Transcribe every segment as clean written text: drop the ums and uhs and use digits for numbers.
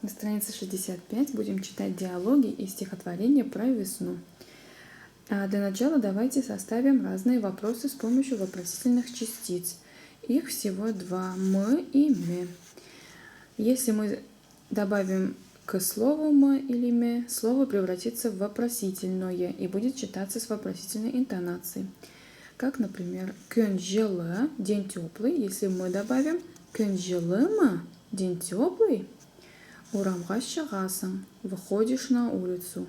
На странице 65 будем читать диалоги и стихотворения про весну. А для начала давайте составим разные вопросы с помощью вопросительных частиц. Их всего два – «мы» и «ме». Если мы добавим к слову «мы» или «ме», слово превратится в вопросительное и будет читаться с вопросительной интонацией. Как, например, «күн жылы» – день теплый. Если мы добавим «күн жылы ма» – день теплый. «Урамға шығасың» – выходишь на улицу.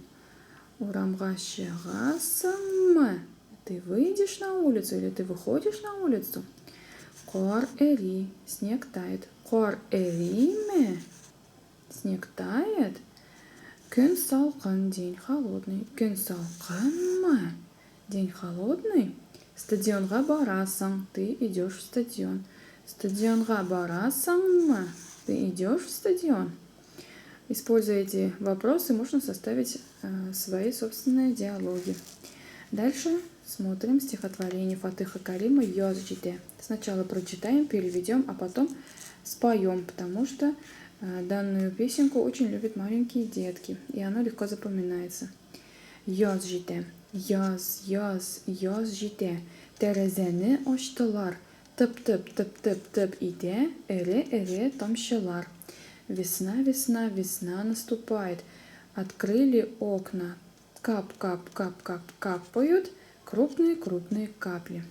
«Урамға шығасың» – ты выйдешь на улицу или ты выходишь на улицу. «Қар эри» – снег тает. «Қар эри ме» – снег тает. «Күн салқын» – день холодный. «Күн салқын ма» – день холодный. «Стадионға барасың» – ты идешь в стадион. «Стадионға барасың ма» – ты идешь в стадион. Используя эти вопросы, можно составить свои собственные диалоги. Дальше смотрим стихотворение Фатыха Карима «Яз жиде». Сначала прочитаем, переведем, а потом споем, потому что данную песенку очень любят маленькие детки, и она легко запоминается. «Яз жиде, яз, яз, яз жиде, терезені açtılar, тып-тып, тып-тып-тып иде, эре-эре тамшылар». Весна, весна, весна наступает. Открыли окна. Кап-кап, кап-кап, капают крупные-крупные капли.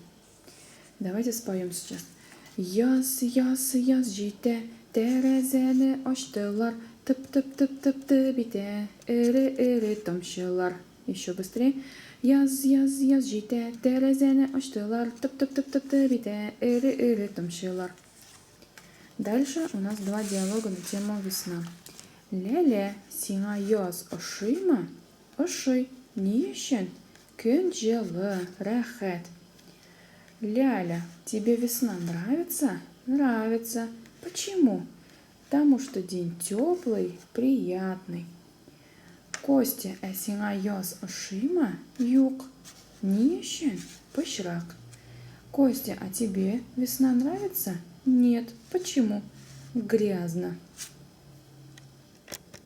Давайте споем сейчас. Яз, яз, яз жиде, терезені açtılar, тып-тып-тып-тып-тып иде, эре-эре тамшылар. Еще быстрее. Яз, яз, яз жиде, терезені açtılar, тып-тып-тып-тып-тып иде, эре-эре тамшылар. Дальше у нас два диалога на тему весна. Леле, сиңа яз ошый ма? Ошый. Ни өчен? Күн жылы, рәхәт. Ляля, тебе весна нравится? Нравится. Почему? Потому что день теплый, приятный. Костя, а сиңа яз ошый ма? Юк. Ни өчен? Пычрак. Костя, а тебе весна нравится? Нет. Почему? Грязно.